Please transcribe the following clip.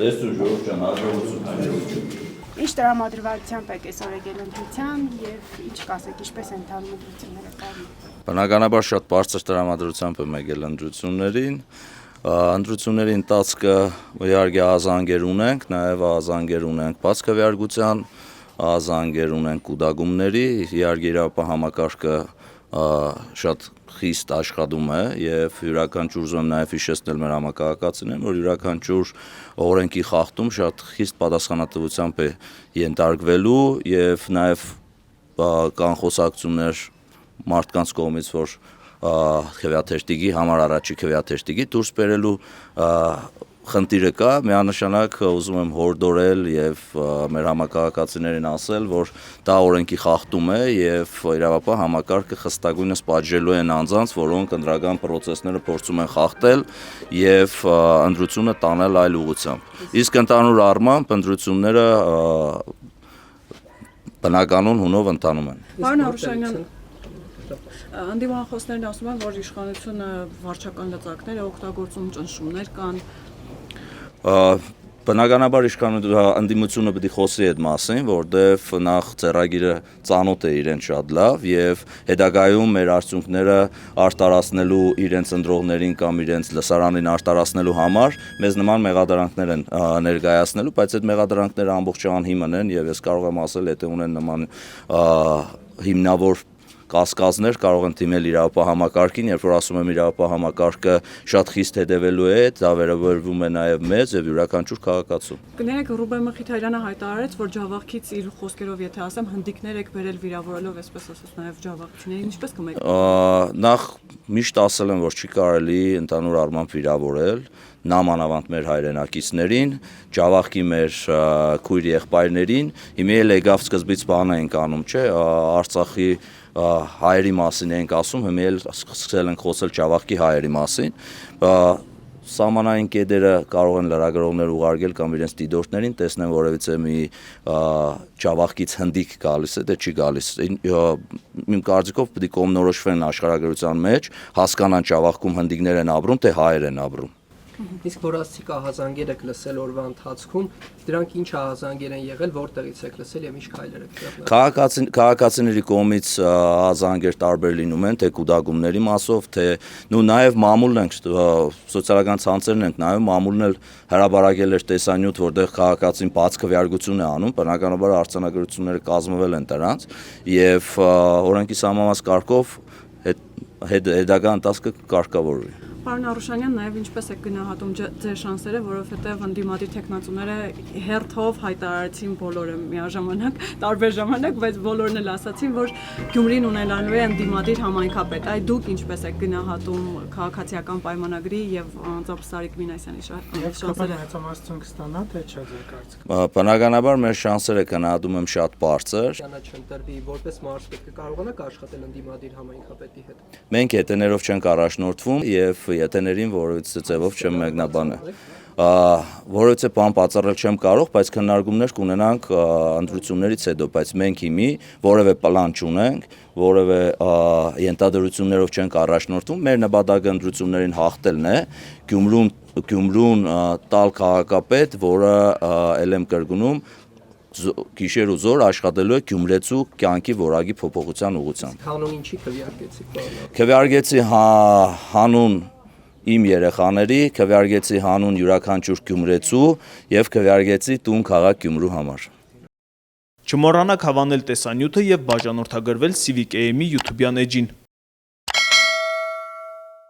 Ստեսու ժողով ջան, հաջողություն։ Ինչ տրամադրվածությամբ եք այսօր եկել ընտրության եւ ինչ կասեք, ինչպես են ընթանում ընտրությունները տարի։ Բնականաբար շատ բարձր տրամադրությամբ եմ եկել ընտրություններին։ Ընտրությունների ընթացքը իհարկե ազանգեր ունենք, նաև ազանգեր ունենք բաց քվեարկության, ազանգեր ունենք կուտակումների, իհարկե իրավապահ համակարգը շատ խիստ աշխատում է եւ յուրաքանչյուր ուզում եմ նաեւ հիշեցնել մեր համակարգացիներին, որ յուրաքանչյուր օրենքի խախտում շատ խիստ պատասխանատվությամբ է ենթարկվելու եւ նաեւ կան խոսակցություններ մարդկանց կողմից, որ քվեաթերթիկի համար առաջի քվեաթերթիկի դուրս բերելու խնդիրը կա, միանշանակ ուզում եմ հորդորել եւ մեր համակարգացիներին ասել, որ դա օրենքի խախտում է եւ իրավապահ համակարգը խստագույնս պատժելու են անձանց, որոնք ընտրական process-ները փորձում են խախտել եւ ընտրությունը տանել այլ ուղղությամբ։ Իսկ ընդհանուր առմամբ ընտրությունները բնականon հունով ընթանում են։ Պարոն Արուշանյան, անդիմախոսներն ասում են, որ իշխանությունը վարչական լծակներ է օգտագործում, ճնշումներ կան։ Բնականաբար ընդդիմությունը պետք է խոսի այդ մասին, որտեվ նախ ծեռագիրը ծանոթ է իրեն շատ լավ եւ հետագայում մեր արդյունքները արտարացնելու իրենց ընտրողներին կամ իրենց լսարանին արտարացնելու համար մեզ նման մեղադրանքներ են ներկայացնելու, բայց այդ մեղադրանքները ամբողջ անհիմն են եւ ես կարող եմ ասել, եթե ունեն նման հիմնավոր կասկածներ կարող են դիմել իրավապահ համակարգին, երբ որ ասում եմ իրավապահ համակարգը շատ խիստ հետևելու է, դա վերաբերվում է նաև մեզ եւ յուրաքանչյուր քաղաքացու։ Կներեք Ռուբեն Մխիթարյանը հայտարարեց, որ Ջավախից իր խոսքերով, եթե ասեմ, հնդիկներ եք բերել վիրավորելով, այսպես ասած, նաև ջավախցիներին, ինչպես կմեկ։ Նախ միշտ ասել եմ, որ չի կարելի ընդհանուր առմամբ վիրավորել նամանավանդ մեր հայրենակիցներին, Ջավախքի մեր քույր եղբայրներին, հիմա էլ եկավ սկզբից բանը ենք անում, չէ, Արցախի հայերի մասին ենք ասում, հիմա էլ սկսել ենք խոսել Ջավախքի հայերի մասին, սահմանային կետերը կարող են լրագրողներ ուղարկել կամ իրենց դիտորդներին, տեսնեն որևիցե մի Ջավախքից հնդիկ գալիս է, դե չի գալիս, իմ կարծիքով պետք է կողմնորոշվեն աշխարհագրության մեջ, հասկանան Ջավախքում հնդիկներ են ապրում, թե հայեր են ապրում։ Իսկ որ ասցիք ահազանգեր եք լսել օրվա ընթացքում, դրանք ինչ ահազանգեր են եղել, որտեղից եք լսել եւ ինչ քայլեր եք կատարել։ Քաղաքացիների կողմից ահազանգեր տարբեր լինում են, թե կուտակումների մասով, թե նաեւ մամուլն ենք, սոցիալական ցանցերն ենք, նաեւ մամուլն էլ հրաբարակել էր տեսանյութ, որտեղ քաղաքացին բաց քվեարկություն է անում, բնականաբար արձանագրությունները կազմվել են դրանց եւ օրենքի սահմանված կարգով հետագա ընթացքը կարգավորվի։ Պարոն Արուշանյան, նաև ինչպես եք գնահատում ձեր շանսերը, որովհետև ընդդիմադիր թեկնածուները հերթով հայտարարեցին բոլորը միաժամանակ, տարբեր ժամանակ, բայց բոլորն էլ ասացին, որ Գյումրին ունենալու է ընդդիմադիր համայնքապետ։ Այդ դուք ինչպես եք գնահատում քաղաքացիական պայմանագրի եւ անձամբ Սարիկ Մինասյանի շանսերը։ Մեծամասնություն կստանա, թե չէ ձեր կարծիքով։ Բնականաբար մեր շանսերը գնահատում եմ շատ բարձր։ Չընտրվի որպես մարդ պետք է կարողանաք աշխատել ընդդիմադիր համայնքապետի հետ։ Մենք եթեներով չենք առաջնորդվում եւ եթեներին որևիցե ձևով չեմ մեկնաբանել։ Որովհետեւ բան բացառել չեմ կարող, բայց քննարկումներ կունենանք ընտրություններից հետո, բայց մենք հիմի որևէ պլան չունենք, որևէ ենթադրություններով չենք առաջնորդվում, մեր նպատակը ընտրություններին հաղթելն է, Գյումրուն տալ քաղաքապետ, որը ել եմ կրկնում գիշեր ու զոր աշխատելու է Գյումրեցու կյանքի որակի փոփոխության ուղղությամբ։ Հանուն ինչի քվեարկեցիք։ Քվեարկեցի հանուն իմ երեխաների, քվեարկեցի հանուն յուրաքանչյուր գյումրեցու եւ քվեարկեցի տուն քաղաք Գյումրու համար։ Չմոռանաք հավանել տեսանյութը եւ բաժանորդագրվել Civic AM-ի YouTube-յան էջին։